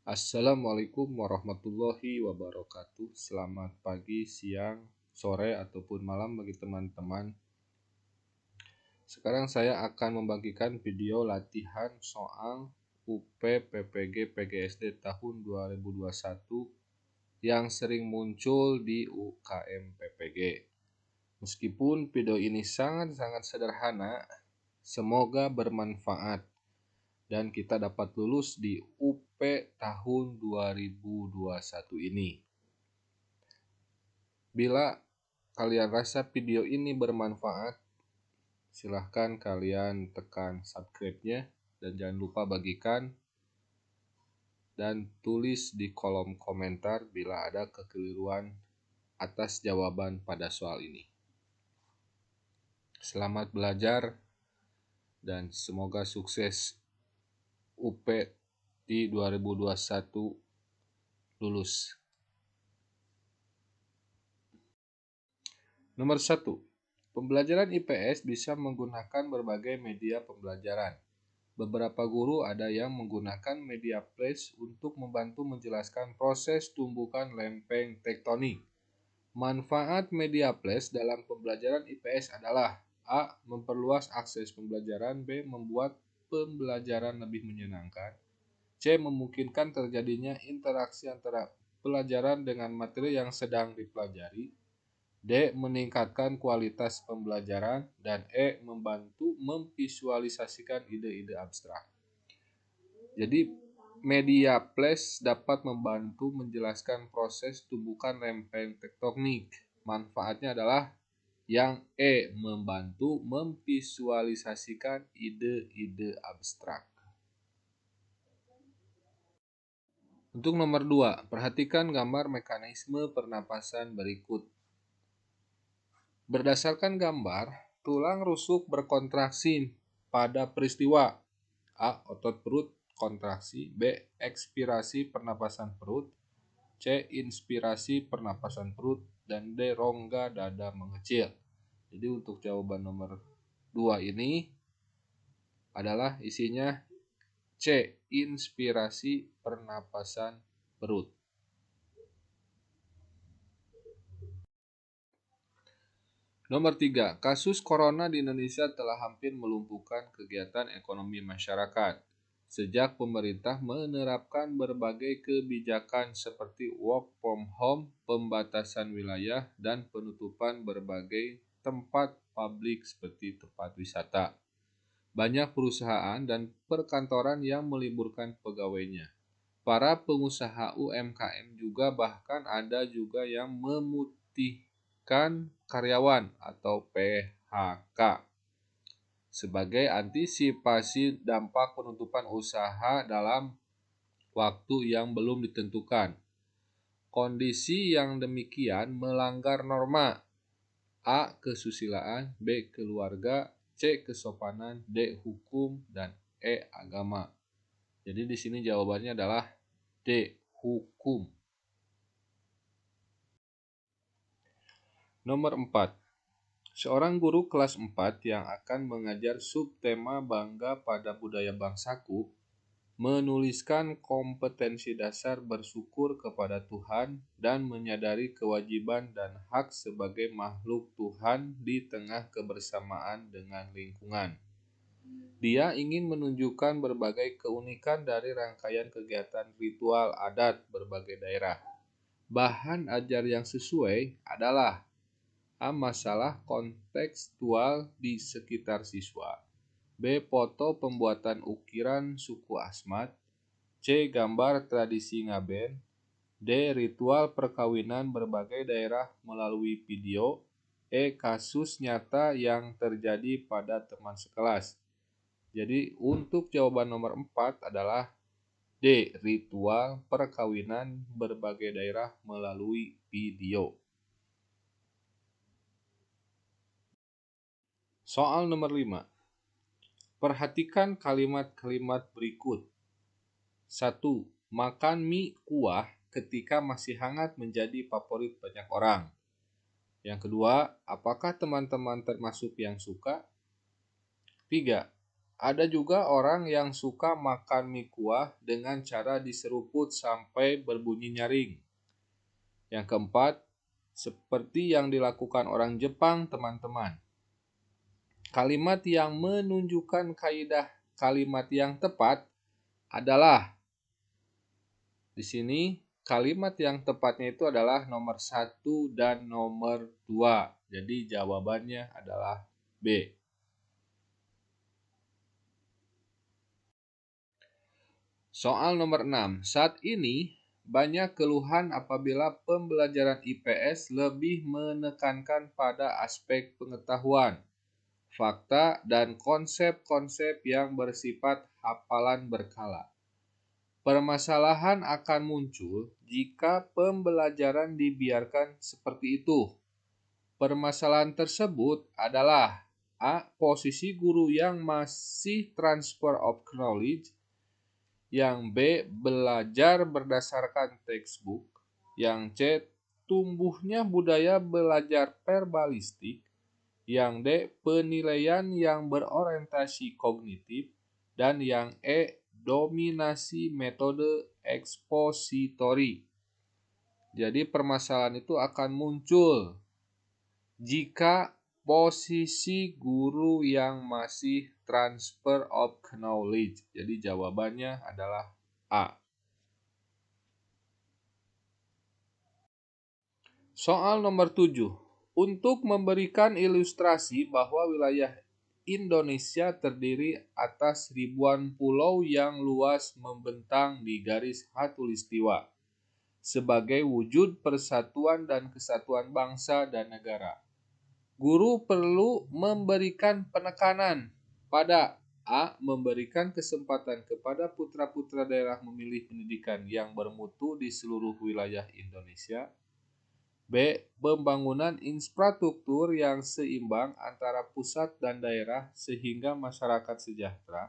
Assalamualaikum warahmatullahi wabarakatuh. Selamat pagi, siang, sore, ataupun malam bagi teman-teman. Sekarang saya akan membagikan video latihan soal UP PPG PGSD tahun 2021 yang sering muncul di UKM PPG. Meskipun video ini sangat-sangat sederhana, semoga bermanfaat dan kita dapat lulus di UP tahun 2021 ini. Bila kalian rasa video ini bermanfaat, silahkan kalian tekan subscribe-nya dan jangan lupa bagikan dan tulis di kolom komentar bila ada kekeliruan atas jawaban pada soal ini. Selamat belajar dan semoga sukses UP di 2021 lulus. Nomor 1. Pembelajaran IPS bisa menggunakan berbagai media pembelajaran. Beberapa guru ada yang menggunakan media flash untuk membantu menjelaskan proses tumbukan lempeng tektonik. Manfaat media flash dalam pembelajaran IPS adalah A. Memperluas akses pembelajaran. B. Membuat pembelajaran lebih menyenangkan. C. Memungkinkan terjadinya interaksi antara pelajaran dengan materi yang sedang dipelajari. D. Meningkatkan kualitas pembelajaran. Dan E. Membantu memvisualisasikan ide-ide abstrak. Jadi, media flash dapat membantu menjelaskan proses tumbukan lempeng tektonik. Manfaatnya adalah yang E. Membantu memvisualisasikan ide-ide abstrak. Untuk nomor 2, perhatikan gambar mekanisme pernapasan berikut. Berdasarkan gambar, tulang rusuk berkontraksi pada peristiwa A. Otot perut kontraksi. B. Ekspirasi pernapasan perut. C. Inspirasi pernapasan perut. Dan D. Rongga dada mengecil. Jadi untuk jawaban nomor 2 ini adalah isinya C. Inspirasi pernapasan perut. Nomor 3. Kasus corona di Indonesia telah hampir melumpuhkan kegiatan ekonomi masyarakat. Sejak pemerintah menerapkan berbagai kebijakan seperti work from home, pembatasan wilayah, dan penutupan berbagai tempat publik seperti tempat wisata. Banyak perusahaan dan perkantoran yang meliburkan pegawainya. Para pengusaha UMKM juga bahkan ada juga yang memutihkan karyawan atau PHK. Sebagai antisipasi dampak penutupan usaha dalam waktu yang belum ditentukan. Kondisi yang demikian melanggar norma A. Kesusilaan, B. Keluarga, C. Kesopanan, D. Hukum, dan E. Agama. Jadi di sini jawabannya adalah D. Hukum. Nomor 4. Seorang guru kelas 4 yang akan mengajar subtema Bangga pada Budaya Bangsaku menuliskan kompetensi dasar bersyukur kepada Tuhan dan menyadari kewajiban dan hak sebagai makhluk Tuhan di tengah kebersamaan dengan lingkungan. Dia ingin menunjukkan berbagai keunikan dari rangkaian kegiatan ritual adat berbagai daerah. Bahan ajar yang sesuai adalah A. Masalah kontekstual di sekitar siswa. B. Foto pembuatan ukiran suku Asmat. C. Gambar tradisi Ngaben. D. Ritual perkawinan berbagai daerah melalui video. E. Kasus nyata yang terjadi pada teman sekelas. Jadi untuk jawaban nomor 4 adalah D. Ritual perkawinan berbagai daerah melalui video. Soal nomor 5. Perhatikan kalimat-kalimat berikut. 1. Makan mie kuah ketika masih hangat menjadi favorit banyak orang. Yang kedua, apakah teman-teman termasuk yang suka? 3. Ada juga orang yang suka makan mie kuah dengan cara diseruput sampai berbunyi nyaring. Yang keempat, seperti yang dilakukan orang Jepang, teman-teman. Kalimat yang menunjukkan kaidah kalimat yang tepat adalah di sini kalimat yang tepatnya itu adalah nomor 1 dan nomor 2. Jadi jawabannya adalah B. Soal nomor 6. Saat ini banyak keluhan apabila pembelajaran IPS lebih menekankan pada aspek pengetahuan, fakta, dan konsep-konsep yang bersifat hafalan berkala. Permasalahan akan muncul jika pembelajaran dibiarkan seperti itu. Permasalahan tersebut adalah A. Posisi guru yang masih transfer of knowledge. Yang B. Belajar berdasarkan textbook. Yang C. Tumbuhnya budaya belajar verbalistik. Yang D. Penilaian yang berorientasi kognitif. Dan yang E. Dominasi metode ekspositori. Jadi permasalahan itu akan muncul jika posisi guru yang masih transfer of knowledge. Jadi jawabannya adalah A. Soal nomor 7. Untuk memberikan ilustrasi bahwa wilayah Indonesia terdiri atas ribuan pulau yang luas membentang di garis khatulistiwa sebagai wujud persatuan dan kesatuan bangsa dan negara. Guru perlu memberikan penekanan pada A. Memberikan kesempatan kepada putra-putra daerah memilih pendidikan yang bermutu di seluruh wilayah Indonesia. B. Pembangunan infrastruktur yang seimbang antara pusat dan daerah sehingga masyarakat sejahtera.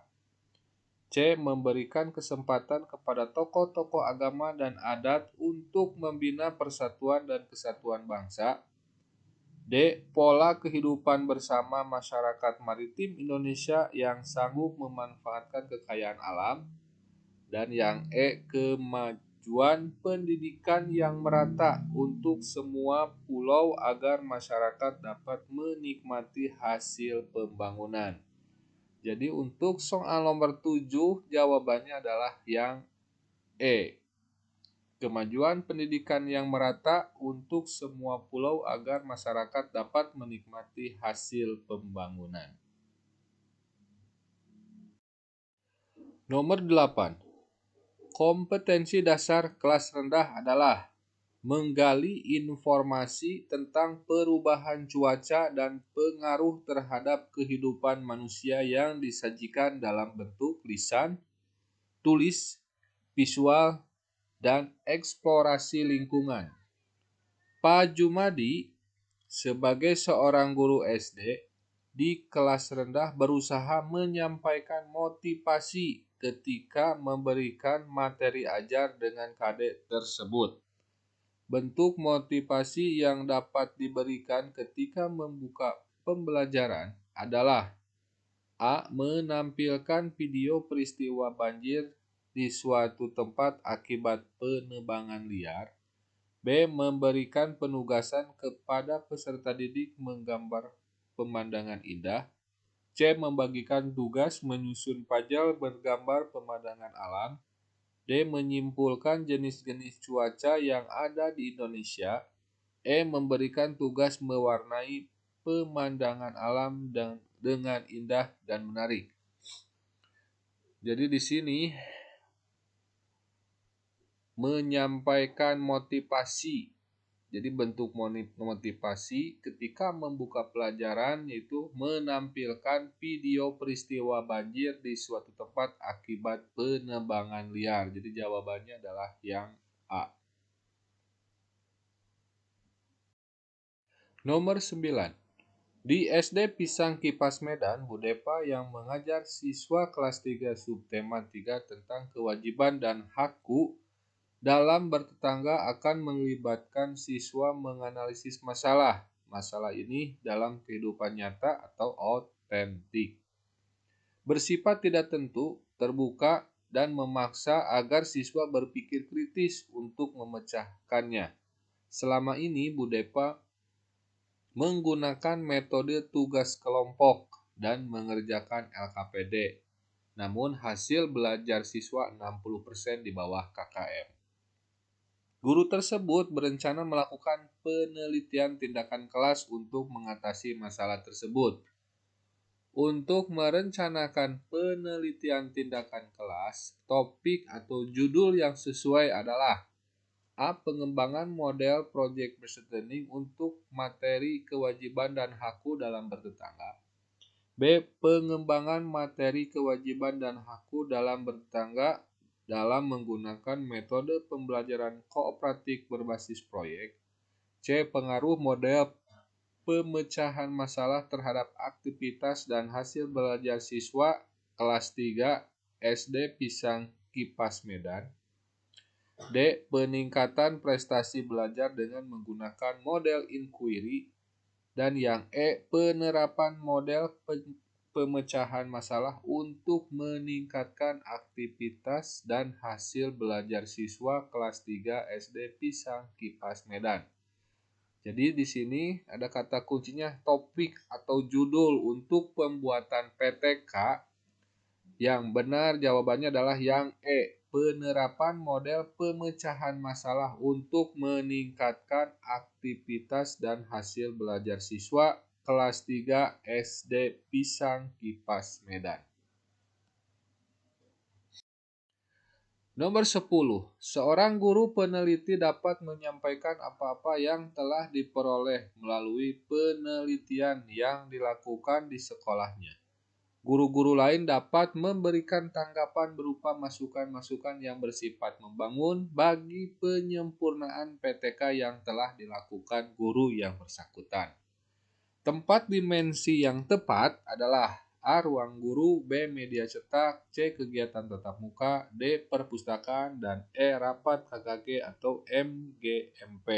C. Memberikan kesempatan kepada tokoh-tokoh agama dan adat untuk membina persatuan dan kesatuan bangsa. D. Pola kehidupan bersama masyarakat maritim Indonesia yang sanggup memanfaatkan kekayaan alam. Dan yang E. Kemajuan pendidikan yang merata untuk semua pulau agar masyarakat dapat menikmati hasil pembangunan. Jadi untuk soal nomor 7 jawabannya adalah yang E. Kemajuan pendidikan yang merata untuk semua pulau agar masyarakat dapat menikmati hasil pembangunan. Nomor 8. Kompetensi dasar kelas rendah adalah menggali informasi tentang perubahan cuaca dan pengaruh terhadap kehidupan manusia yang disajikan dalam bentuk lisan, tulis, visual, dan eksplorasi lingkungan. Pak Jumadi sebagai seorang guru SD di kelas rendah berusaha menyampaikan motivasi ketika memberikan materi ajar dengan KD tersebut. Bentuk motivasi yang dapat diberikan ketika membuka pembelajaran adalah A. Menampilkan video peristiwa banjir di suatu tempat akibat penebangan liar. B. Memberikan penugasan kepada peserta didik menggambar pemandangan indah. C. Membagikan tugas menyusun pajal bergambar pemandangan alam. D. Menyimpulkan jenis-jenis cuaca yang ada di Indonesia. E. Memberikan tugas mewarnai pemandangan alam dengan indah dan menarik. Jadi di sini menyampaikan motivasi. Jadi bentuk motivasi ketika membuka pelajaran yaitu menampilkan video peristiwa banjir di suatu tempat akibat penebangan liar. Jadi jawabannya adalah yang A. Nomor 9. Di SD Pisang Kipas Medan, Bu Depa yang mengajar siswa kelas 3 subtema 3 tentang kewajiban dan hakku dalam bertetangga akan melibatkan siswa menganalisis masalah. Masalah ini dalam kehidupan nyata atau autentik. bersifat tidak tentu, terbuka, dan memaksa agar siswa berpikir kritis untuk memecahkannya. Selama ini, Budepa menggunakan metode tugas kelompok dan mengerjakan LKPD. Namun hasil belajar siswa 60% di bawah KKM. Guru tersebut berencana melakukan penelitian tindakan kelas untuk mengatasi masalah tersebut. Untuk merencanakan penelitian tindakan kelas, topik atau judul yang sesuai adalah A. Pengembangan model project based learning untuk materi kewajiban dan haku dalam bertetangga. B. Pengembangan materi kewajiban dan haku dalam bertetangga dalam menggunakan metode pembelajaran kooperatif berbasis proyek. C. Pengaruh model pemecahan masalah terhadap aktivitas dan hasil belajar siswa kelas 3 SD Pisang Kipas Medan. D. Peningkatan prestasi belajar dengan menggunakan model inquiry. Dan yang E. Penerapan model pemecahan masalah untuk meningkatkan aktivitas dan hasil belajar siswa kelas 3 SD Pisang Kipas Medan. Jadi di sini ada kata kuncinya topik atau judul untuk pembuatan PTK. Yang benar jawabannya adalah yang E. Penerapan model pemecahan masalah untuk meningkatkan aktivitas dan hasil belajar siswa kelas 3 SD Pisang Kipas Medan. Nomor 10. Seorang guru peneliti dapat menyampaikan apa-apa yang telah diperoleh melalui penelitian yang dilakukan di sekolahnya. Guru-guru lain dapat memberikan tanggapan berupa masukan-masukan yang bersifat membangun bagi penyempurnaan PTK yang telah dilakukan guru yang bersangkutan. Tempat dimensi yang tepat adalah A. Ruang guru, B. Media cetak, C. Kegiatan tatap muka, D. Perpustakaan, dan E. Rapat KKG atau MGMP.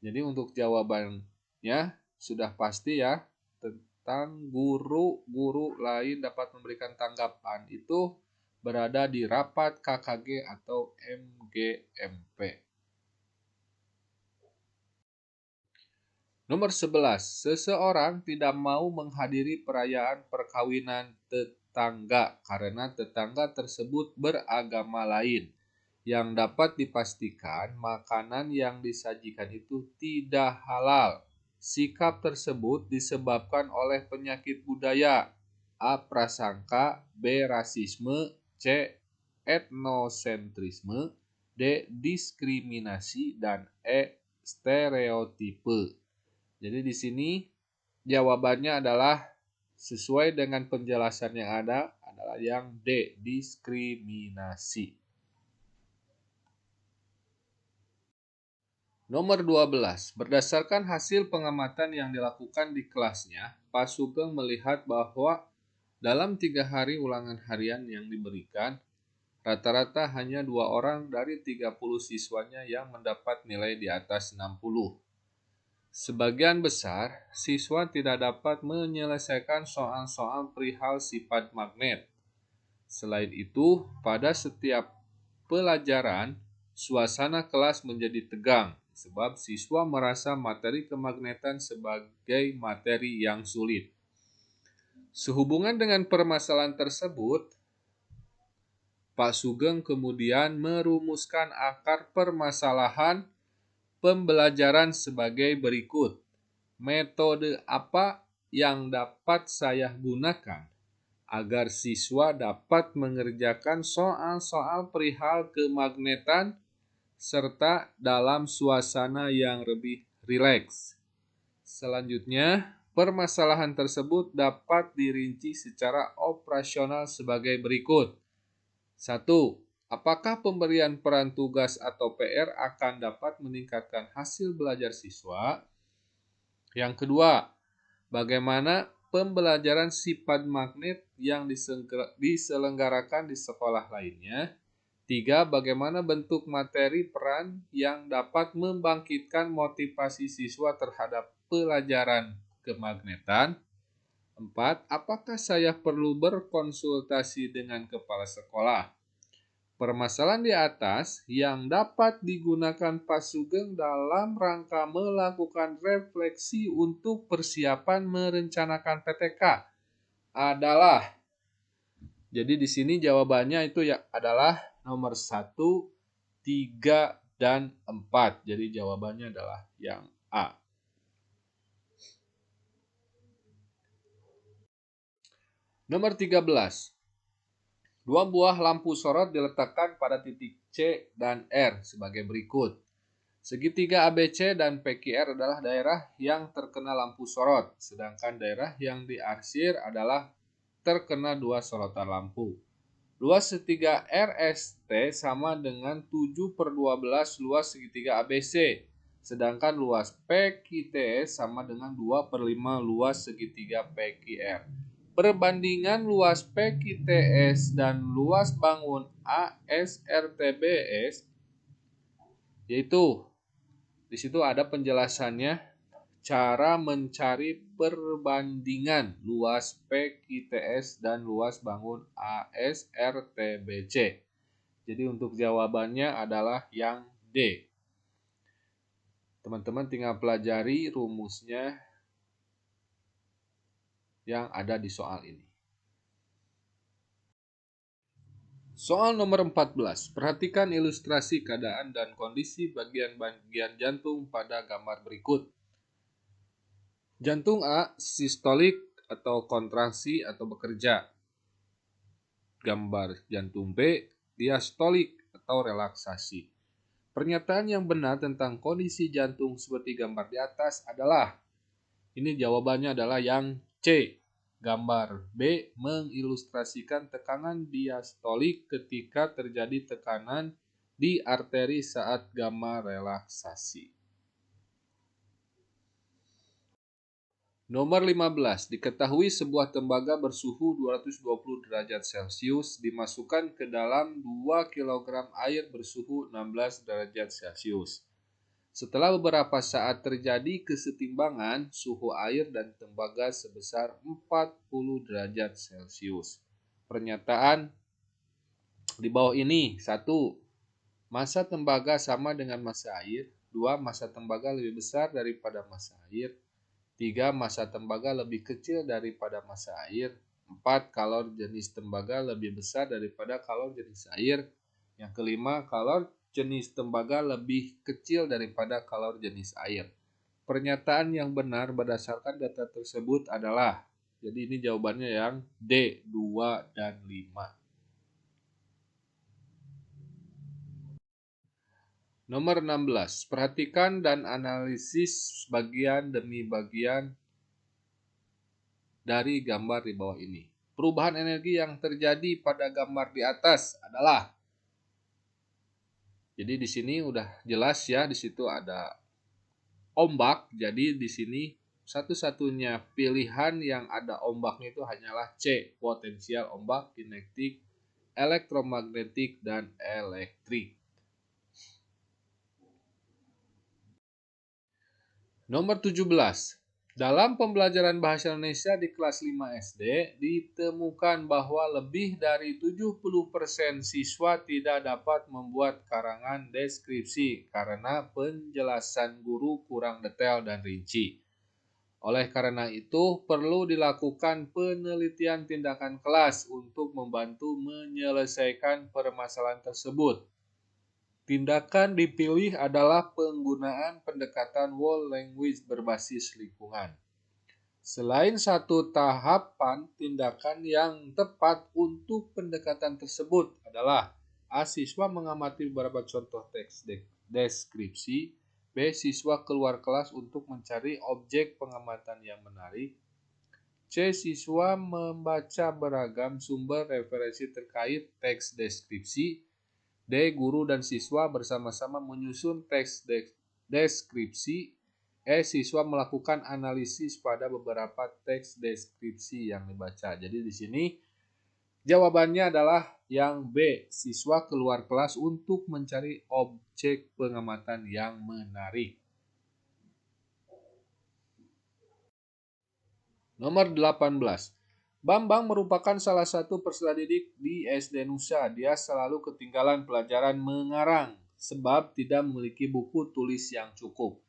Jadi untuk jawabannya sudah pasti ya, tentang guru-guru lain dapat memberikan tanggapan itu berada di rapat KKG atau MGMP. Nomor 11. Seseorang tidak mau menghadiri perayaan perkawinan tetangga karena tetangga tersebut beragama lain. Yang dapat dipastikan makanan yang disajikan itu tidak halal. Sikap tersebut disebabkan oleh penyakit budaya. A. Prasangka, B. Rasisme, C. Etnosentrisme, D. Diskriminasi, dan E. Stereotipe. Jadi di sini jawabannya adalah sesuai dengan penjelasan yang ada adalah yang D. Diskriminasi. Nomor 12. Berdasarkan hasil pengamatan yang dilakukan di kelasnya, Pak Sugeng melihat bahwa dalam 3 hari ulangan harian yang diberikan, rata-rata hanya 2 orang dari 30 siswanya yang mendapat nilai di atas 60. Sebagian besar siswa tidak dapat menyelesaikan soal-soal perihal sifat magnet. Selain itu, pada setiap pelajaran, suasana kelas menjadi tegang sebab siswa merasa materi kemagnetan sebagai materi yang sulit. Sehubungan dengan permasalahan tersebut, Pak Sugeng kemudian merumuskan akar permasalahan pembelajaran sebagai berikut. Metode apa yang dapat saya gunakan agar siswa dapat mengerjakan soal-soal perihal kemagnetan serta dalam suasana yang lebih rileks. Selanjutnya, permasalahan tersebut dapat dirinci secara operasional sebagai berikut. 1. Apakah pemberian peran tugas atau PR akan dapat meningkatkan hasil belajar siswa? Yang kedua, bagaimana pembelajaran sifat magnet yang diselenggarakan di sekolah lainnya? 3. Bagaimana bentuk materi peran yang dapat membangkitkan motivasi siswa terhadap pelajaran kemagnetan? 4. Apakah saya perlu berkonsultasi dengan kepala sekolah? Permasalahan di atas yang dapat digunakan Pak Sugeng dalam rangka melakukan refleksi untuk persiapan merencanakan PTK adalah, jadi di sini jawabannya itu ya adalah nomor 1, 3, dan 4. Jadi jawabannya adalah yang A. Nomor 13. Dua buah lampu sorot diletakkan pada titik C dan R sebagai berikut. Segitiga ABC dan PQR adalah daerah yang terkena lampu sorot, sedangkan daerah yang diarsir adalah terkena dua sorotan lampu. Luas segitiga RST sama dengan 7/12 luas segitiga ABC, sedangkan luas PQTS sama dengan 2/5 luas segitiga PQR. Perbandingan luas PQTS dan luas bangun ASRTBS, yaitu di situ ada penjelasannya cara mencari perbandingan luas PQTS dan luas bangun ASRTBC. Jadi untuk jawabannya adalah yang D. Teman-teman tinggal pelajari rumusnya yang ada di soal ini. Soal nomor 14. Perhatikan ilustrasi keadaan dan kondisi bagian-bagian jantung pada gambar berikut. Jantung A sistolik atau kontraksi atau bekerja. Gambar jantung B diastolik atau relaksasi. Pernyataan yang benar tentang kondisi jantung seperti gambar di atas adalah, ini jawabannya adalah yang C. Gambar B mengilustrasikan tekanan diastolik ketika terjadi tekanan di arteri saat gamma relaksasi. Nomor 15. Diketahui sebuah tembaga bersuhu 220 derajat Celcius dimasukkan ke dalam 2 kg air bersuhu 16 derajat Celcius. Setelah beberapa saat terjadi kesetimbangan suhu air dan tembaga sebesar 40 derajat Celcius. Pernyataan di bawah ini: 1. Massa tembaga sama dengan massa air. 2. Massa tembaga lebih besar daripada massa air. 3. Massa tembaga lebih kecil daripada massa air. 4. Kalor jenis tembaga lebih besar daripada kalor jenis air. Yang kelima, kalor jenis tembaga lebih kecil daripada kalor jenis air. Pernyataan yang benar berdasarkan data tersebut adalah, jadi ini jawabannya yang D, 2, dan 5. Nomor 16. Perhatikan dan analisis bagian demi bagian dari gambar di bawah ini. Perubahan energi yang terjadi pada gambar di atas adalah, jadi di sini udah jelas ya, di situ ada ombak. Jadi di sini satu-satunya pilihan yang ada ombaknya itu hanyalah C, potensial ombak, kinetik, elektromagnetik, dan elektrik. Nomor 17. Dalam pembelajaran bahasa Indonesia di kelas 5 SD, ditemukan bahwa lebih dari 70% siswa tidak dapat membuat karangan deskripsi karena penjelasan guru kurang detail dan rinci. Oleh karena itu, perlu dilakukan penelitian tindakan kelas untuk membantu menyelesaikan permasalahan tersebut. Tindakan dipilih adalah penggunaan pendekatan world language berbasis lingkungan. Selain satu tahapan, tindakan yang tepat untuk pendekatan tersebut adalah: A. Siswa mengamati beberapa contoh teks deskripsi. B. Siswa keluar kelas untuk mencari objek pengamatan yang menarik. C. Siswa membaca beragam sumber referensi terkait teks deskripsi. D. Guru dan siswa bersama-sama menyusun teks deskripsi. E. Siswa melakukan analisis pada beberapa teks deskripsi yang dibaca. Jadi di sini jawabannya adalah yang B. Siswa keluar kelas untuk mencari objek pengamatan yang menarik. Nomor 18. Bambang merupakan salah satu peserta didik di SD Nusa. Dia selalu ketinggalan pelajaran mengarang sebab tidak memiliki buku tulis yang cukup.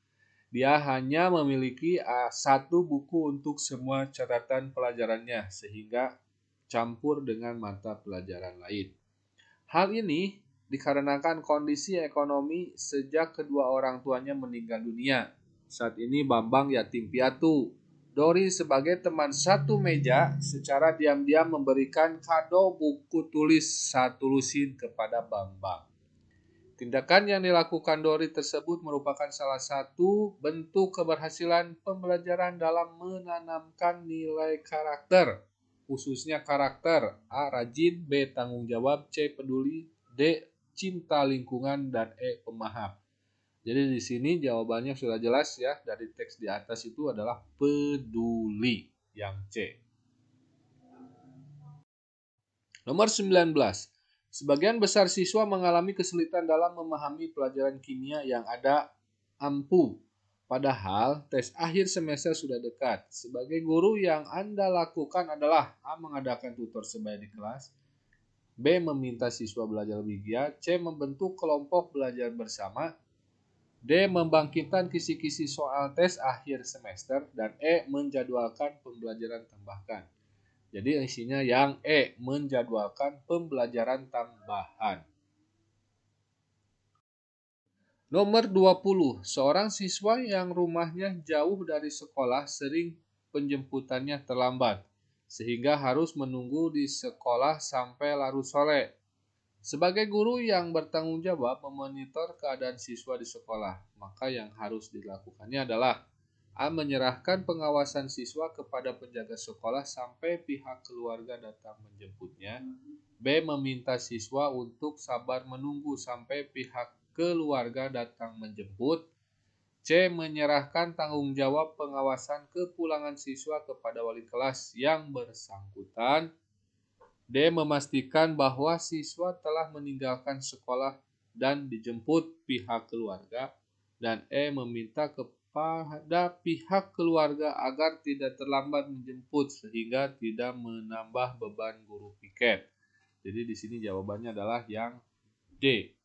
Dia hanya memiliki satu buku untuk semua catatan pelajarannya sehingga campur dengan mata pelajaran lain. Hal ini dikarenakan kondisi ekonomi sejak kedua orang tuanya meninggal dunia. Saat ini Bambang yatim piatu. Dori sebagai teman satu meja secara diam-diam memberikan kado buku tulis satu lusin kepada Bambang. Tindakan yang dilakukan Dori tersebut merupakan salah satu bentuk keberhasilan pembelajaran dalam menanamkan nilai karakter, khususnya karakter A. Rajin, B. Tanggung jawab, C. Peduli, D. Cinta lingkungan, dan E. Pemaaf. Jadi di sini jawabannya sudah jelas ya, dari teks di atas itu adalah peduli, yang C. Nomor 19. Sebagian besar siswa mengalami kesulitan dalam memahami pelajaran kimia yang ada ampu. Padahal tes akhir semester sudah dekat. Sebagai guru yang Anda lakukan adalah A. Mengadakan tutor sebaya di kelas, B. Meminta siswa belajar lebih giat, C. Membentuk kelompok belajar bersama, D. Membangkitkan kisi-kisi soal tes akhir semester, dan E. Menjadwalkan pembelajaran tambahkan. Jadi isinya yang E, menjadwalkan pembelajaran tambahan. Nomor 20, seorang siswa yang rumahnya jauh dari sekolah sering penjemputannya terlambat, sehingga harus menunggu di sekolah sampai larut sore. Sebagai guru yang bertanggung jawab memonitor keadaan siswa di sekolah, maka yang harus dilakukannya adalah A. Menyerahkan pengawasan siswa kepada penjaga sekolah sampai pihak keluarga datang menjemputnya. B. Meminta siswa untuk sabar menunggu sampai pihak keluarga datang menjemput. C. Menyerahkan tanggung jawab pengawasan kepulangan siswa kepada wali kelas yang bersangkutan. D. Memastikan bahwa siswa telah meninggalkan sekolah dan dijemput pihak keluarga. Dan E. Meminta kepada pihak keluarga agar tidak terlambat menjemput sehingga tidak menambah beban guru piket. Jadi di sini jawabannya adalah yang D.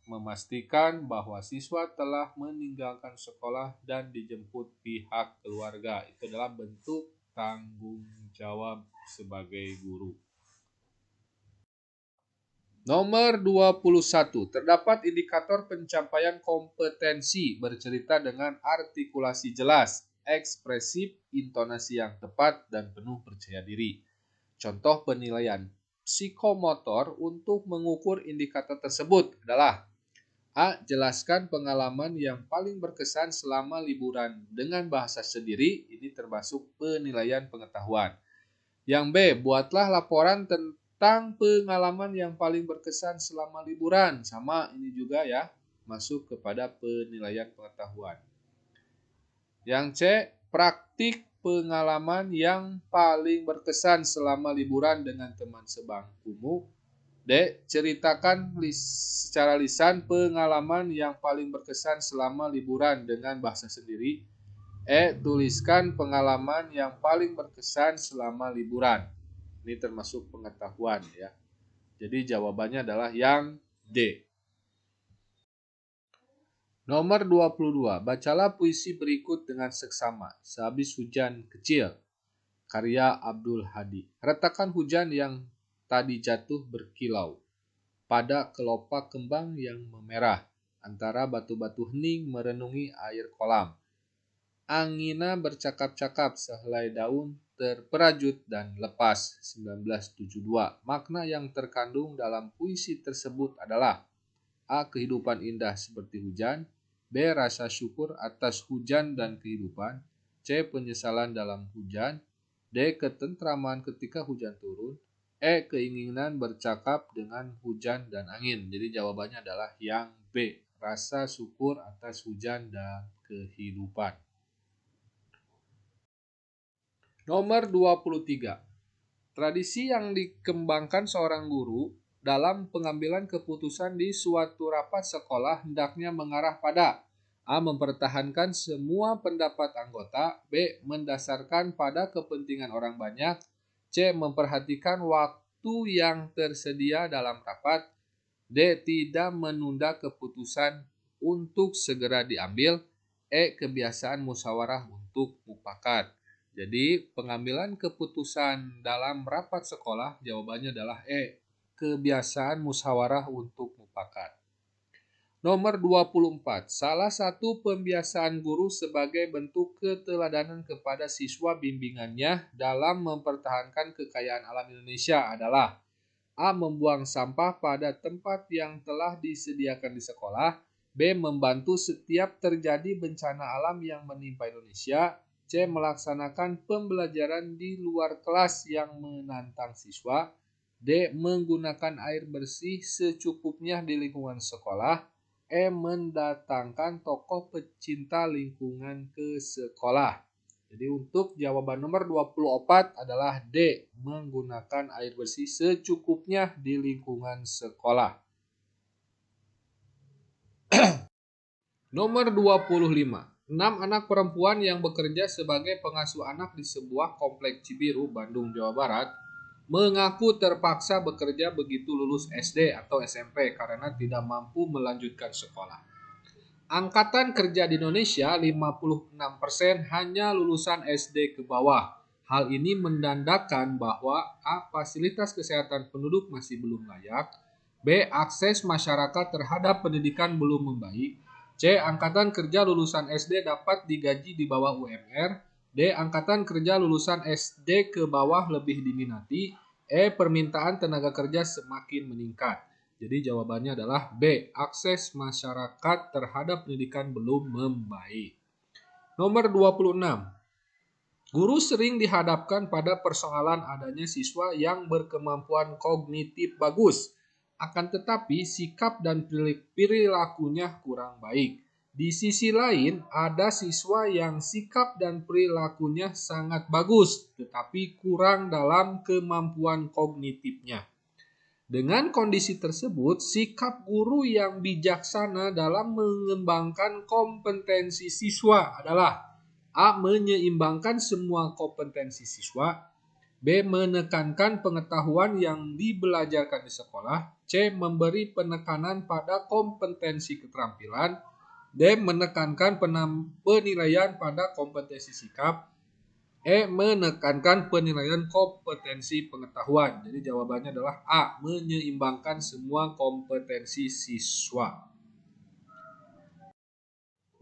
Memastikan bahwa siswa telah meninggalkan sekolah dan dijemput pihak keluarga. Itu adalah bentuk tanggung jawab sebagai guru. Nomor 21. Terdapat indikator pencapaian kompetensi bercerita dengan artikulasi jelas, ekspresif, intonasi yang tepat, dan penuh percaya diri. Contoh penilaian psikomotor untuk mengukur indikator tersebut adalah A. Jelaskan pengalaman yang paling berkesan selama liburan dengan bahasa sendiri, ini termasuk penilaian pengetahuan. Yang B. Buatlah laporan tentang pengalaman yang paling berkesan selama liburan. Sama ini juga ya, masuk kepada penilaian pengetahuan. Yang C. Praktik pengalaman yang paling berkesan selama liburan dengan teman sebangkumu. D. Ceritakan secara lisan pengalaman yang paling berkesan selama liburan dengan bahasa sendiri. E. Tuliskan pengalaman yang paling berkesan selama liburan. Ini termasuk pengetahuan ya. Jadi jawabannya adalah yang D. Nomor 22. Bacalah puisi berikut dengan seksama. Sehabis hujan kecil. Karya Abdul Hadi. Retakan hujan yang tadi jatuh berkilau pada kelopak kembang yang memerah. Antara batu-batu hening merenungi air kolam. Angina bercakap-cakap sehelai daun terperajut dan lepas. 1972. Makna yang terkandung dalam puisi tersebut adalah A. Kehidupan indah seperti hujan. B. Rasa syukur atas hujan dan kehidupan. C. Penyesalan dalam hujan. D. Ketentraman ketika hujan turun. E. Keinginan bercakap dengan hujan dan angin. Jadi jawabannya adalah yang B. Rasa syukur atas hujan dan kehidupan. Nomor 23. Tradisi yang dikembangkan seorang guru dalam pengambilan keputusan di suatu rapat sekolah hendaknya mengarah pada A. Mempertahankan semua pendapat anggota. B. Mendasarkan pada kepentingan orang banyak. C. Memperhatikan waktu yang tersedia dalam rapat. D. Tidak menunda keputusan untuk segera diambil. E. Kebiasaan musyawarah untuk mufakat. Jadi pengambilan keputusan dalam rapat sekolah jawabannya adalah E. Kebiasaan musyawarah untuk mufakat. Nomor 24. Salah satu pembiasaan guru sebagai bentuk keteladanan kepada siswa bimbingannya dalam mempertahankan kekayaan alam Indonesia adalah A. Membuang sampah pada tempat yang telah disediakan di sekolah. B. Membantu setiap terjadi bencana alam yang menimpa Indonesia. C. Melaksanakan pembelajaran di luar kelas yang menantang siswa. D. Menggunakan air bersih secukupnya di lingkungan sekolah. E. Mendatangkan tokoh pecinta lingkungan ke sekolah. Jadi untuk jawaban nomor 24 adalah D. Menggunakan air bersih secukupnya di lingkungan sekolah. Nomor 25. 6 anak perempuan yang bekerja sebagai pengasuh anak di sebuah komplek Cibiru, Bandung, Jawa Barat, mengaku terpaksa bekerja begitu lulus SD atau SMP karena tidak mampu melanjutkan sekolah. Angkatan kerja di Indonesia 56% hanya lulusan SD ke bawah. Hal ini menandakan bahwa A. Fasilitas kesehatan penduduk masih belum layak. B. Akses masyarakat terhadap pendidikan belum membaik. C. Angkatan kerja lulusan SD dapat digaji di bawah UMR. D. Angkatan kerja lulusan SD ke bawah lebih diminati. E. Permintaan tenaga kerja semakin meningkat. Jadi jawabannya adalah B. Akses masyarakat terhadap pendidikan belum membaik. Nomor 26. Guru sering dihadapkan pada persoalan adanya siswa yang berkemampuan kognitif bagus, akan tetapi sikap dan perilakunya kurang baik. Di sisi lain, ada siswa yang sikap dan perilakunya sangat bagus, tetapi kurang dalam kemampuan kognitifnya. Dengan kondisi tersebut, sikap guru yang bijaksana dalam mengembangkan kompetensi siswa adalah A. Menyeimbangkan semua kompetensi siswa. B. Menekankan pengetahuan yang dibelajarkan di sekolah. C. Memberi penekanan pada kompetensi keterampilan. D. Menekankan penilaian pada kompetensi sikap. E. Menekankan penilaian kompetensi pengetahuan. Jadi jawabannya adalah A. Menyeimbangkan semua kompetensi siswa.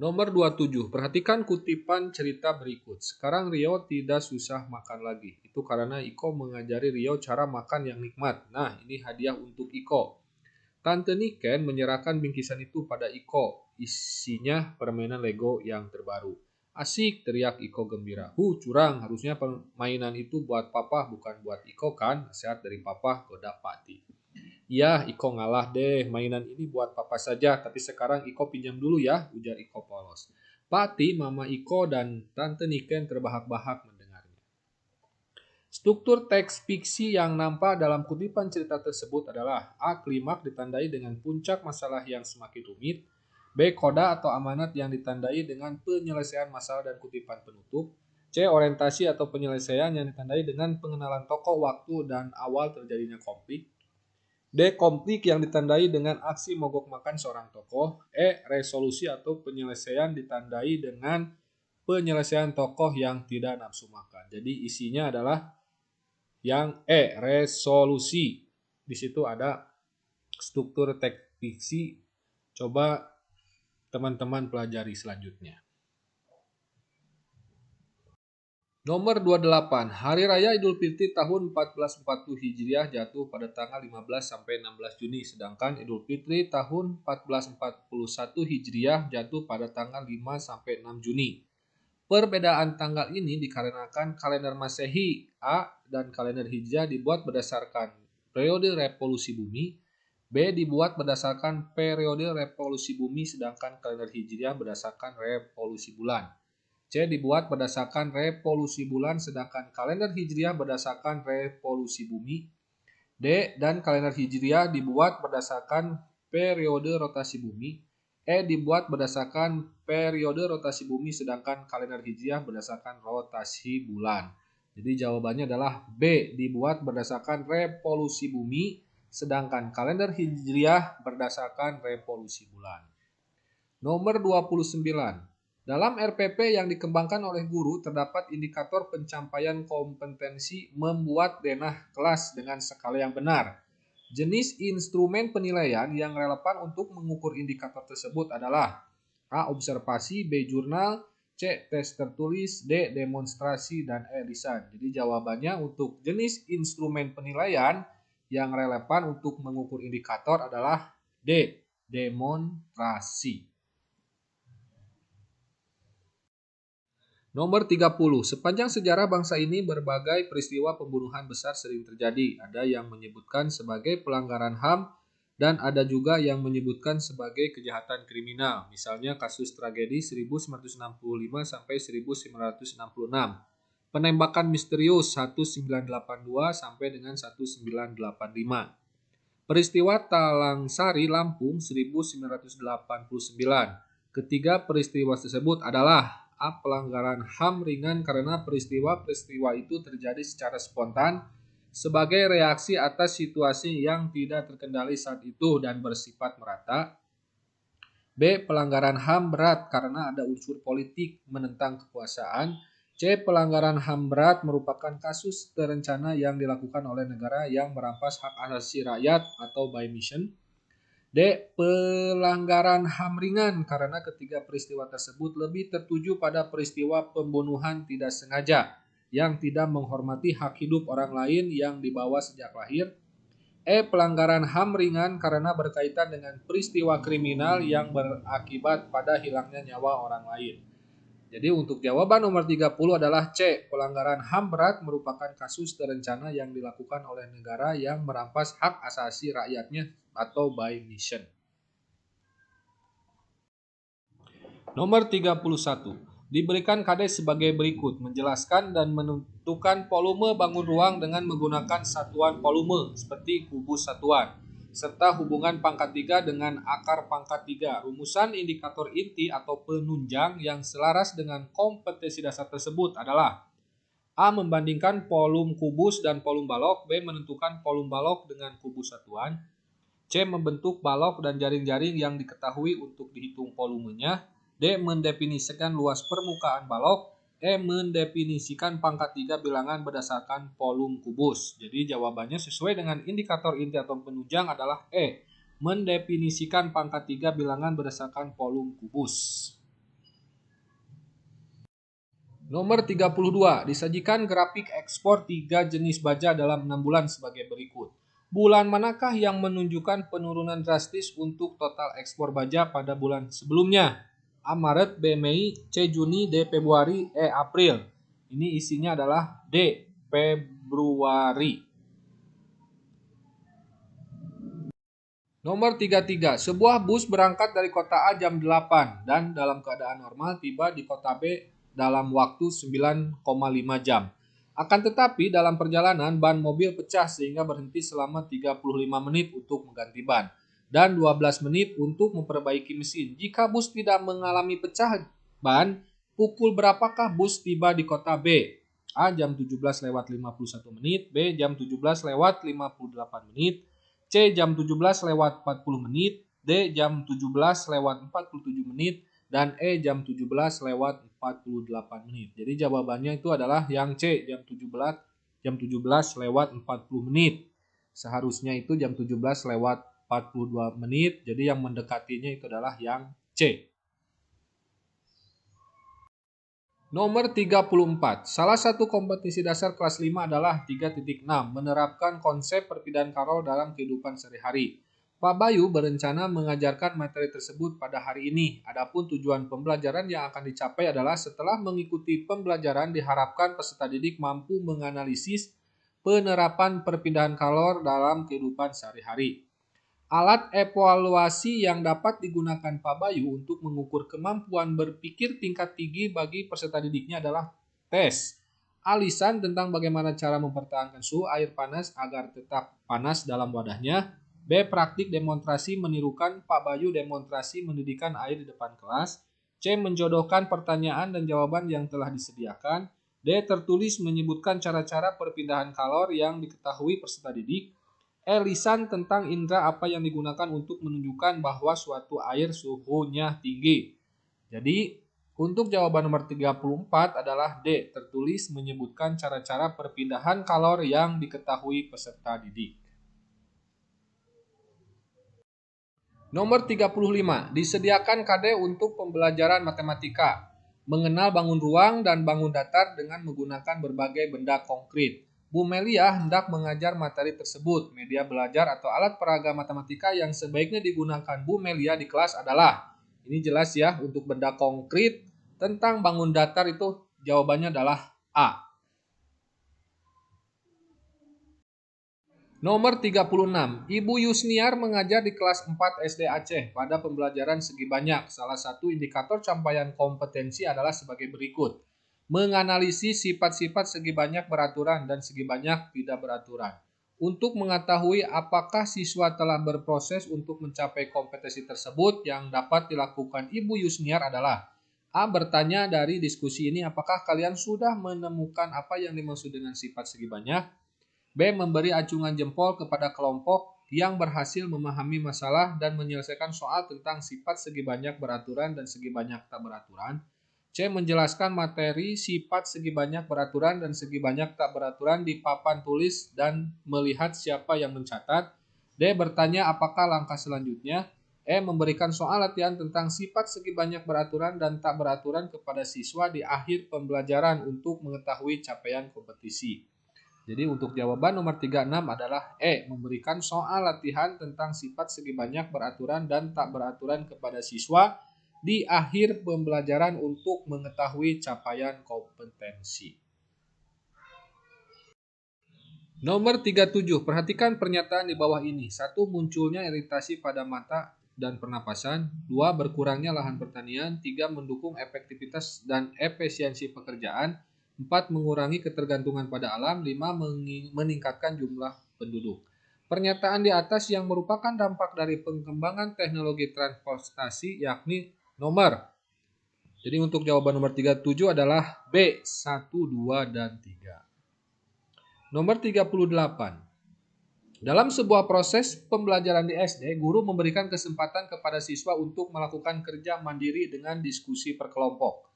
Nomor 27. Perhatikan kutipan cerita berikut. Sekarang Rio tidak susah makan lagi. Itu karena Iko mengajari Rio cara makan yang nikmat. Nah, ini hadiah untuk Iko. Tante Niken menyerahkan bingkisan itu pada Iko. Isinya permainan Lego yang terbaru. Asik, teriak Iko gembira. Curang, harusnya permainan itu buat papa bukan buat Iko kan? Nasihat dari papa, goda Pati. Iya, Iko ngalah deh. Mainan ini buat papa saja, tapi sekarang Iko pinjam dulu ya, ujar Iko polos. Pati, mama Iko, dan Tante Niken terbahak-bahak mendengarnya. Struktur teks fiksi yang nampak dalam kutipan cerita tersebut adalah A. Klimak ditandai dengan puncak masalah yang semakin rumit. B. Koda atau amanat yang ditandai dengan penyelesaian masalah dan kutipan penutup. C. Orientasi atau penyelesaian yang ditandai dengan pengenalan tokoh, waktu, dan awal terjadinya konflik. D. Konflik yang ditandai dengan aksi mogok makan seorang tokoh. E. Resolusi atau penyelesaian ditandai dengan penyelesaian tokoh yang tidak nafsu makan. Jadi isinya adalah yang E. Resolusi. Di situ ada struktur teks fiksi. Coba teman-teman pelajari selanjutnya. Nomor 28. Hari Raya Idul Fitri tahun 1440 Hijriah jatuh pada tanggal 15 sampai 16 Juni, sedangkan Idul Fitri tahun 1441 Hijriah jatuh pada tanggal 5 sampai 6 Juni. Perbedaan tanggal ini dikarenakan kalender Masehi A dan kalender Hijriah dibuat berdasarkan periode revolusi bumi. B dibuat berdasarkan periode revolusi bumi sedangkan kalender Hijriah berdasarkan revolusi bulan. C dibuat berdasarkan revolusi bulan sedangkan kalender Hijriah berdasarkan revolusi bumi. D dan kalender Hijriah dibuat berdasarkan periode rotasi bumi. Dibuat berdasarkan periode rotasi bumi sedangkan kalender Hijriah berdasarkan rotasi bulan. Jadi jawabannya adalah B, dibuat berdasarkan revolusi bumi sedangkan kalender Hijriah berdasarkan revolusi bulan. Nomor 29. Dalam RPP yang dikembangkan oleh guru terdapat indikator pencapaian kompetensi membuat denah kelas dengan skala yang benar. Jenis instrumen penilaian yang relevan untuk mengukur indikator tersebut adalah A. Observasi, B. Jurnal, C. Tes tertulis, D. Demonstrasi, dan E. Lisan. Jadi jawabannya untuk jenis instrumen penilaian yang relevan untuk mengukur indikator adalah D. Demonstrasi. Nomor 30. Sepanjang sejarah bangsa ini berbagai peristiwa pembunuhan besar sering terjadi. Ada yang menyebutkan sebagai pelanggaran HAM dan ada juga yang menyebutkan sebagai kejahatan kriminal. Misalnya kasus tragedi 1965 sampai 1966. Penembakan misterius 1982 sampai dengan 1985. Peristiwa Talang Sari Lampung 1989. Ketiga peristiwa tersebut adalah A. Pelanggaran HAM ringan karena peristiwa-peristiwa itu terjadi secara spontan sebagai reaksi atas situasi yang tidak terkendali saat itu dan bersifat merata. B. Pelanggaran HAM berat karena ada unsur politik menentang kekuasaan. C. Pelanggaran HAM berat merupakan kasus terencana yang dilakukan oleh negara yang merampas hak asasi rakyat atau by mission. D. Pelanggaran HAM ringan karena ketiga peristiwa tersebut lebih tertuju pada peristiwa pembunuhan tidak sengaja yang tidak menghormati hak hidup orang lain yang dibawa sejak lahir. Pelanggaran HAM ringan karena berkaitan dengan peristiwa kriminal yang berakibat pada hilangnya nyawa orang lain. Jadi untuk jawaban nomor 30 adalah C. Pelanggaran HAM berat merupakan kasus terencana yang dilakukan oleh negara yang merampas hak asasi rakyatnya atau by mission. Nomor 31. Diberikan kades sebagai berikut, menjelaskan dan menentukan volume bangun ruang dengan menggunakan satuan volume seperti kubus satuan, serta hubungan pangkat 3 dengan akar pangkat 3. Rumusan indikator inti atau penunjang yang selaras dengan kompetensi dasar tersebut adalah A. Membandingkan volume kubus dan volume balok. B. Menentukan volume balok dengan kubus satuan. C. Membentuk balok dan jaring-jaring yang diketahui untuk dihitung volumenya. D. Mendefinisikan luas permukaan balok. Mendefinisikan pangkat 3 bilangan berdasarkan volume kubus. Jadi jawabannya sesuai dengan indikator inti atau penunjang adalah E. Mendefinisikan pangkat 3 bilangan berdasarkan volume kubus. Nomor 32. Disajikan grafik ekspor 3 jenis baja dalam 6 bulan sebagai berikut. Bulan manakah yang menunjukkan penurunan drastis untuk total ekspor baja pada bulan sebelumnya? A. Maret, B. Mei, C. Juni, D. Februari, E. April. Ini isinya adalah D. Februari. Nomor 33. Sebuah bus berangkat dari kota A jam 8 dan dalam keadaan normal tiba di kota B dalam waktu 9,5 jam. Akan tetapi dalam perjalanan ban mobil pecah sehingga berhenti selama 35 menit untuk mengganti ban dan 12 menit untuk memperbaiki mesin. Jika bus tidak mengalami pecah ban, pukul berapakah bus tiba di kota B? A. Jam 17:51 menit, B. Jam 17:58 menit, C. Jam 17:40 menit, D. Jam 17:47 menit, dan E. Jam 17:48 menit. Jadi jawabannya itu adalah yang C, jam 17:40 menit. Seharusnya itu jam 17:42 menit. Jadi yang mendekatinya itu adalah yang C. Nomor 34. Salah satu kompetisi dasar kelas 5 adalah 3.6, menerapkan konsep perpindahan karol dalam kehidupan sehari-hari. Pak Bayu berencana mengajarkan materi tersebut pada hari ini. Adapun tujuan pembelajaran yang akan dicapai adalah setelah mengikuti pembelajaran diharapkan peserta didik mampu menganalisis penerapan perpindahan kalor dalam kehidupan sehari-hari. Alat evaluasi yang dapat digunakan Pak Bayu untuk mengukur kemampuan berpikir tingkat tinggi bagi peserta didiknya adalah tes alisan tentang bagaimana cara mempertahankan suhu air panas agar tetap panas dalam wadahnya, B. Praktik demonstrasi menirukan Pak Bayu demonstrasi mendidihkan air di depan kelas. C. Menjodohkan pertanyaan dan jawaban yang telah disediakan. D. Tertulis menyebutkan cara-cara perpindahan kalor yang diketahui peserta didik. E. Lisan tentang indera apa yang digunakan untuk menunjukkan bahwa suatu air suhunya tinggi. Jadi, untuk jawaban nomor 34 adalah D. Tertulis menyebutkan cara-cara perpindahan kalor yang diketahui peserta didik. Nomor 35. Disediakan KD untuk pembelajaran matematika. Mengenal bangun ruang dan bangun datar dengan menggunakan berbagai benda konkret. Bu Melia hendak mengajar materi tersebut. Media belajar atau alat peraga matematika yang sebaiknya digunakan Bu Melia di kelas adalah. Ini jelas ya, untuk benda konkret tentang bangun datar itu jawabannya adalah A. Nomor 36. Ibu Yusniar mengajar di kelas 4 SD Aceh pada pembelajaran segi banyak. Salah satu indikator capaian kompetensi adalah sebagai berikut. Menganalisis sifat-sifat segi banyak beraturan dan segi banyak tidak beraturan. Untuk mengetahui apakah siswa telah berproses untuk mencapai kompetensi tersebut yang dapat dilakukan Ibu Yusniar adalah A. Bertanya dari diskusi ini apakah kalian sudah menemukan apa yang dimaksud dengan sifat segi banyak. B. Memberi acungan jempol kepada kelompok yang berhasil memahami masalah dan menyelesaikan soal tentang sifat segi banyak beraturan dan segi banyak tak beraturan. C. Menjelaskan materi sifat segi banyak beraturan dan segi banyak tak beraturan di papan tulis dan melihat siapa yang mencatat. D. Bertanya apakah langkah selanjutnya. E. Memberikan soal latihan tentang sifat segi banyak beraturan dan tak beraturan kepada siswa di akhir pembelajaran untuk mengetahui capaian kompetisi. Jadi untuk jawaban nomor 36 adalah E. Memberikan soal latihan tentang sifat segi banyak beraturan dan tak beraturan kepada siswa di akhir pembelajaran untuk mengetahui capaian kompetensi. Nomor 37. Perhatikan pernyataan di bawah ini. 1. Munculnya iritasi pada mata dan pernapasan. 2. Berkurangnya lahan pertanian. 3. Mendukung efektivitas dan efisiensi pekerjaan. 4. Mengurangi ketergantungan pada alam. 5. Meningkatkan jumlah penduduk. Pernyataan di atas yang merupakan dampak dari pengembangan teknologi transportasi yakni nomor. Jadi untuk jawaban nomor 37 adalah B. 1, 2, dan 3. Nomor 38. Dalam sebuah proses pembelajaran di SD, guru memberikan kesempatan kepada siswa untuk melakukan kerja mandiri dengan diskusi per kelompok.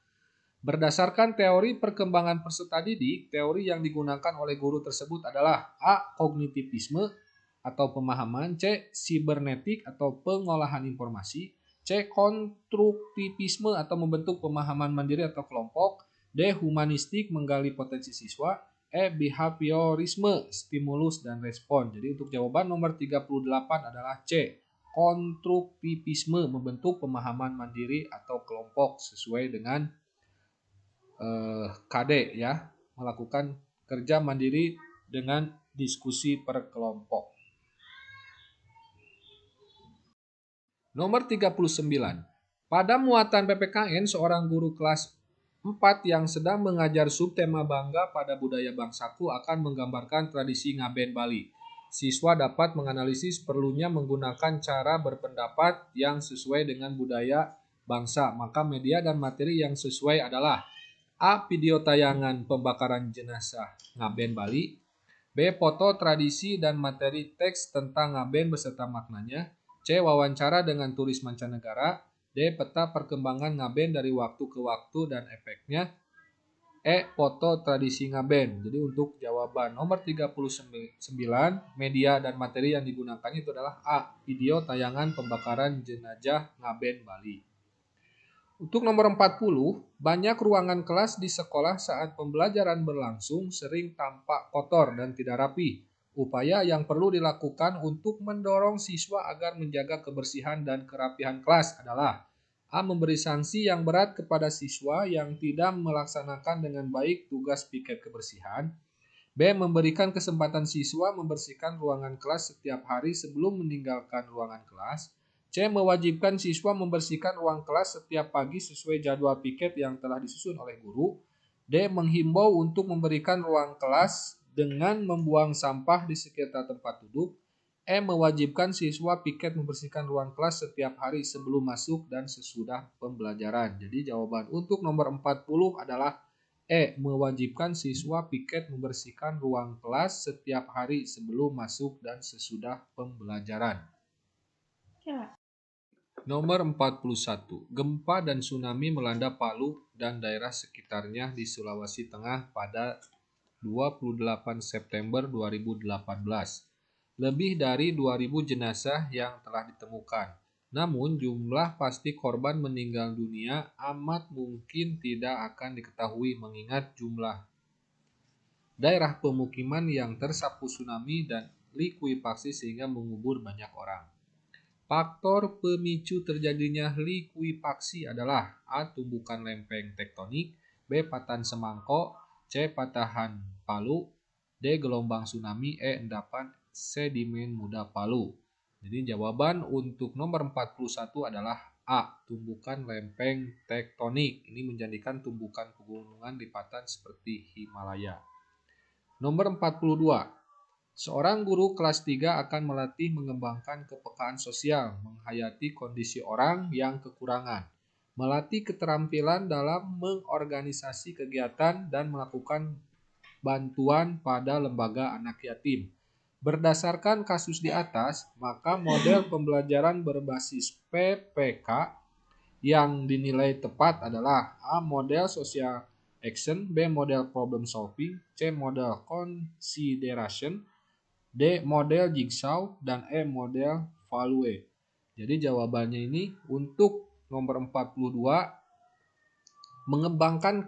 Berdasarkan teori perkembangan peserta didik, teori yang digunakan oleh guru tersebut adalah A. Kognitivisme atau pemahaman, C. Sibernetik atau pengolahan informasi, C. Konstruktivisme atau membentuk pemahaman mandiri atau kelompok, D. Humanistik menggali potensi siswa, E. Behaviorisme, stimulus dan respon. Jadi untuk jawaban nomor 38 adalah C. Konstruktivisme membentuk pemahaman mandiri atau kelompok sesuai dengan KD ya, melakukan kerja mandiri dengan diskusi per kelompok. Nomor 39. Pada muatan PPKN, seorang guru kelas 4 yang sedang mengajar subtema bangga pada budaya bangsaku akan menggambarkan tradisi ngaben Bali. Siswa dapat menganalisis perlunya menggunakan cara berpendapat yang sesuai dengan budaya bangsa. Maka media dan materi yang sesuai adalah A. Video tayangan pembakaran jenazah ngaben Bali. B. Foto tradisi dan materi teks tentang ngaben beserta maknanya. C. Wawancara dengan turis mancanegara. D. Peta perkembangan ngaben dari waktu ke waktu dan efeknya. E. Foto tradisi ngaben. Jadi untuk jawaban nomor 39, media dan materi yang digunakan itu adalah A. Video tayangan pembakaran jenazah ngaben Bali. Untuk nomor 40, banyak ruangan kelas di sekolah saat pembelajaran berlangsung sering tampak kotor dan tidak rapi. Upaya yang perlu dilakukan untuk mendorong siswa agar menjaga kebersihan dan kerapihan kelas adalah A. Memberi sanksi yang berat kepada siswa yang tidak melaksanakan dengan baik tugas piket kebersihan. B. Memberikan kesempatan siswa membersihkan ruangan kelas setiap hari sebelum meninggalkan ruangan kelas. C. Mewajibkan siswa membersihkan ruang kelas setiap pagi sesuai jadwal piket yang telah disusun oleh guru. D. Menghimbau untuk memberikan ruang kelas dengan membuang sampah di sekitar tempat duduk. Mewajibkan siswa piket membersihkan ruang kelas setiap hari sebelum masuk dan sesudah pembelajaran. Jadi jawaban untuk nomor 40 adalah mewajibkan siswa piket membersihkan ruang kelas setiap hari sebelum masuk dan sesudah pembelajaran. Ya. Nomor 41. Gempa dan tsunami melanda Palu dan daerah sekitarnya di Sulawesi Tengah pada 28 September 2018. Lebih dari 2.000 jenazah yang telah ditemukan. Namun jumlah pasti korban meninggal dunia amat mungkin tidak akan diketahui mengingat jumlah daerah pemukiman yang tersapu tsunami dan likuifaksi sehingga mengubur banyak orang. Faktor pemicu terjadinya likuifaksi adalah A. Tumbukan lempeng tektonik, B. Patahan semangkok, C. Patahan Palu, D. Gelombang tsunami, E. Endapan sedimen muda Palu. Jadi jawaban untuk nomor 41 adalah A. Tumbukan lempeng tektonik. Ini menjadikan tumbukan pegunungan lipatan seperti Himalaya. Nomor 42. Seorang guru kelas 3 akan melatih mengembangkan kepekaan sosial, menghayati kondisi orang yang kekurangan, melatih keterampilan dalam mengorganisasi kegiatan dan melakukan bantuan pada lembaga anak yatim. Berdasarkan kasus di atas, maka model pembelajaran berbasis PPK yang dinilai tepat adalah A. Model social action, B. Model problem solving, C. Model consideration, D. Model jigsaw, dan E. Model value. Jadi jawabannya ini untuk nomor 42 mengembangkan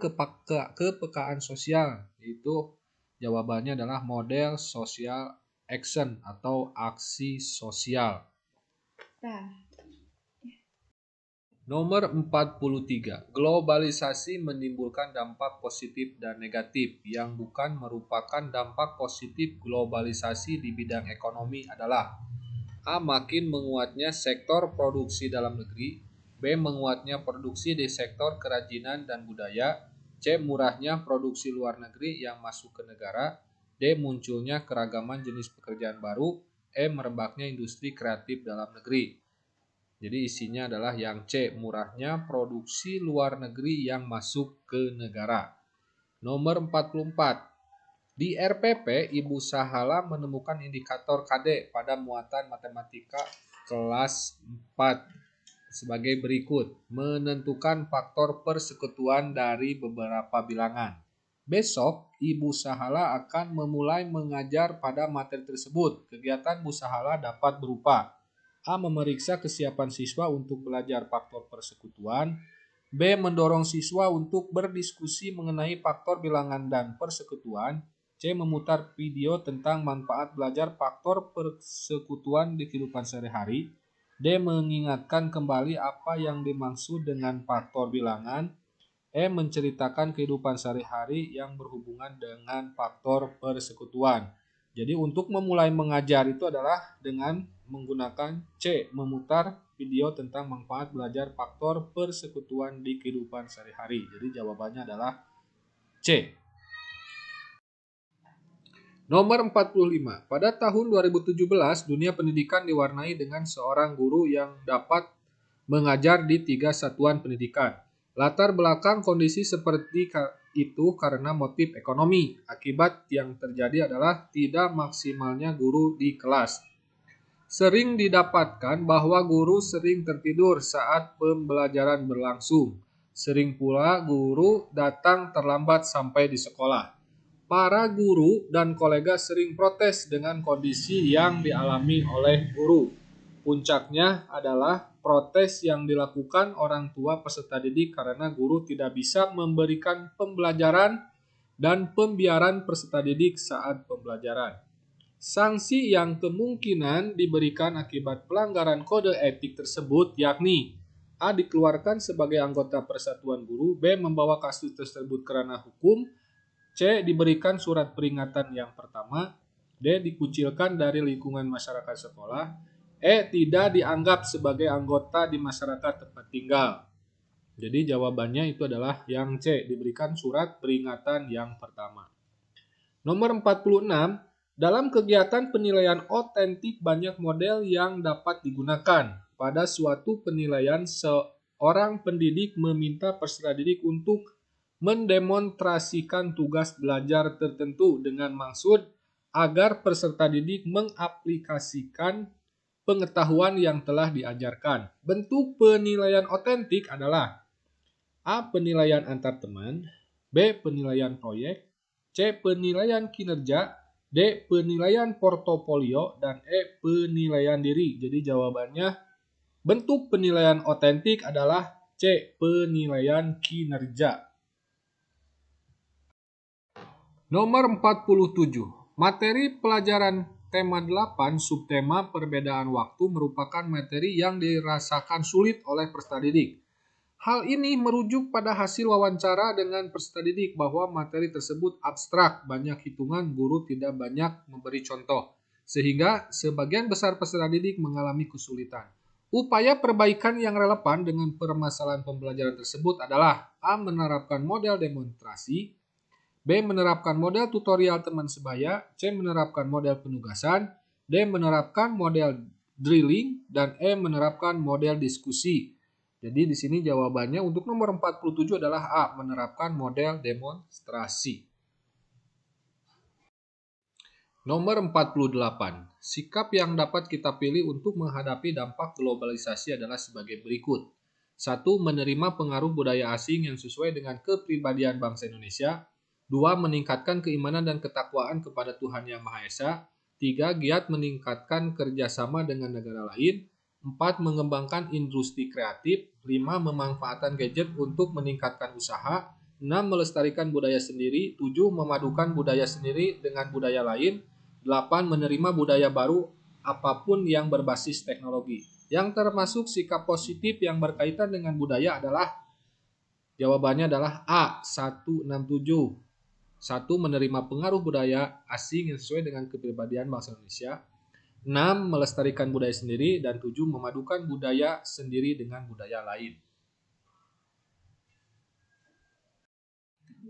kepekaan sosial, yaitu jawabannya adalah model social action atau aksi sosial. Nah, Nomor 43. Globalisasi menimbulkan dampak positif dan negatif. Yang bukan merupakan dampak positif globalisasi di bidang ekonomi adalah A. Makin menguatnya sektor produksi dalam negeri, B. Menguatnya produksi di sektor kerajinan dan budaya, C. Murahnya produksi luar negeri yang masuk ke negara, D. Munculnya keragaman jenis pekerjaan baru, E. Merebaknya industri kreatif dalam negeri. Jadi isinya adalah yang C. Murahnya produksi luar negeri yang masuk ke negara. Nomor 44. Di RPP, Ibu Sahala menemukan indikator KD pada muatan matematika kelas 4 sebagai berikut. Menentukan faktor persekutuan dari beberapa bilangan. Besok, Ibu Sahala akan memulai mengajar pada materi tersebut. Kegiatan Bu Sahala dapat berupa A. Memeriksa kesiapan siswa untuk belajar faktor persekutuan, B. Mendorong siswa untuk berdiskusi mengenai faktor bilangan dan persekutuan, C. Memutar video tentang manfaat belajar faktor persekutuan di kehidupan sehari-hari, D. Mengingatkan kembali apa yang dimaksud dengan faktor bilangan, E. Menceritakan kehidupan sehari-hari yang berhubungan dengan faktor persekutuan. Jadi untuk memulai mengajar itu adalah dengan menggunakan C. Memutar video tentang manfaat belajar faktor persekutuan di kehidupan sehari-hari. Jadi jawabannya adalah C. Nomor 45. Pada tahun 2017, dunia pendidikan diwarnai dengan seorang guru yang dapat mengajar di 3 satuan pendidikan. Latar belakang kondisi seperti itu karena motif ekonomi. Akibat yang terjadi adalah tidak maksimalnya guru di kelas. Sering didapatkan bahwa guru sering tertidur saat pembelajaran berlangsung. Sering pula guru datang terlambat sampai di sekolah. Para guru dan kolega sering protes dengan kondisi yang dialami oleh guru. Puncaknya adalah protes yang dilakukan orang tua peserta didik karena guru tidak bisa memberikan pembelajaran dan pembiaran peserta didik saat pembelajaran. Sanksi yang kemungkinan diberikan akibat pelanggaran kode etik tersebut yakni A. Dikeluarkan sebagai anggota persatuan guru, B. Membawa kasus tersebut ke ranah hukum, C. Diberikan surat peringatan yang pertama, D. Dikucilkan dari lingkungan masyarakat sekolah, E. Tidak dianggap sebagai anggota di masyarakat tempat tinggal. Jadi jawabannya itu adalah yang C. Diberikan surat peringatan yang pertama. Nomor 46. Dalam kegiatan penilaian otentik banyak model yang dapat digunakan. Pada suatu penilaian, seorang pendidik meminta peserta didik untuk mendemonstrasikan tugas belajar tertentu dengan maksud agar peserta didik mengaplikasikan pengetahuan yang telah diajarkan. Bentuk penilaian otentik adalah A. Penilaian antar teman, B. Penilaian proyek, C. Penilaian kinerja, D. Penilaian portofolio, dan E. Penilaian diri. Jadi jawabannya bentuk penilaian otentik adalah C. Penilaian kinerja. Nomor 47. Materi pelajaran tema 8 subtema perbedaan waktu merupakan materi yang dirasakan sulit oleh peserta didik. Hal ini merujuk pada hasil wawancara dengan peserta didik bahwa materi tersebut abstrak, banyak hitungan, guru tidak banyak memberi contoh, sehingga sebagian besar peserta didik mengalami kesulitan. Upaya perbaikan yang relevan dengan permasalahan pembelajaran tersebut adalah A. Menerapkan model demonstrasi, B. Menerapkan model tutorial teman sebaya, C. Menerapkan model penugasan, D. Menerapkan model drilling, dan E. Menerapkan model diskusi. Jadi di sini jawabannya untuk nomor 47 adalah A. Menerapkan model demonstrasi. Nomor 48. Sikap yang dapat kita pilih untuk menghadapi dampak globalisasi adalah sebagai berikut. 1. Menerima pengaruh budaya asing yang sesuai dengan kepribadian bangsa Indonesia. 2. Meningkatkan keimanan dan ketakwaan kepada Tuhan Yang Maha Esa. 3. Giat meningkatkan kerjasama dengan negara lain. 4. Mengembangkan industri kreatif. 5. Memanfaatkan gadget untuk meningkatkan usaha. 6. Melestarikan budaya sendiri. 7. Memadukan budaya sendiri dengan budaya lain. 8. Menerima budaya baru apapun yang berbasis teknologi. Yang termasuk sikap positif yang berkaitan dengan budaya adalah jawabannya adalah A. 167. 1. Menerima pengaruh budaya asing yang sesuai dengan kepribadian bangsa Indonesia. 6. Melestarikan budaya sendiri. Dan 7. Memadukan budaya sendiri dengan budaya lain.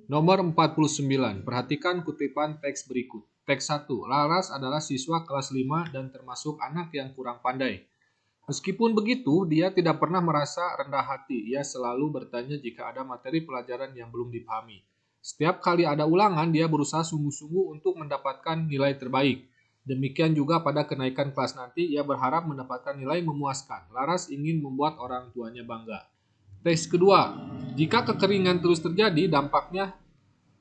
Nomor 49. Perhatikan kutipan teks berikut. Teks 1. Laras adalah siswa kelas 5 dan termasuk anak yang kurang pandai. Meskipun begitu, dia tidak pernah merasa rendah hati. Ia selalu bertanya jika ada materi pelajaran yang belum dipahami. Setiap kali ada ulangan, dia berusaha sungguh-sungguh untuk mendapatkan nilai terbaik. Demikian juga pada kenaikan kelas nanti, ia berharap mendapatkan nilai memuaskan. Laras ingin membuat orang tuanya bangga. Teks kedua, jika kekeringan terus terjadi, dampaknya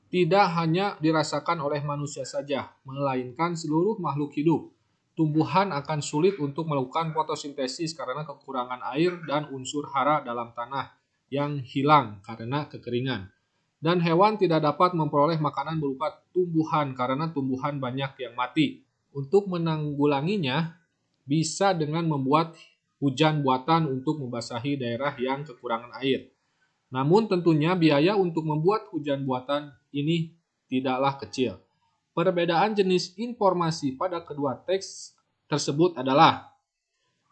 tidak hanya dirasakan oleh manusia saja, melainkan seluruh makhluk hidup. Tumbuhan akan sulit untuk melakukan fotosintesis karena kekurangan air dan unsur hara dalam tanah yang hilang karena kekeringan. Dan hewan tidak dapat memperoleh makanan berupa tumbuhan karena tumbuhan banyak yang mati. Untuk menanggulanginya, bisa dengan membuat hujan buatan untuk membasahi daerah yang kekurangan air. Namun tentunya biaya untuk membuat hujan buatan ini tidaklah kecil. Perbedaan jenis informasi pada kedua teks tersebut adalah,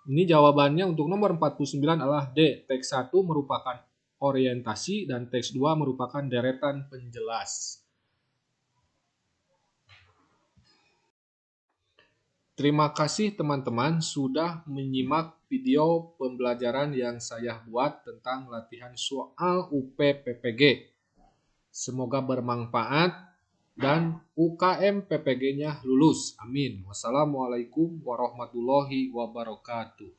ini jawabannya untuk nomor 49 adalah D. Teks 1 merupakan orientasi dan teks 2 merupakan deretan penjelas. Terima kasih teman-teman sudah menyimak video pembelajaran yang saya buat tentang latihan soal UP-PPG. Semoga bermanfaat dan UKM PPG-nya lulus. Amin. Wassalamualaikum warahmatullahi wabarakatuh.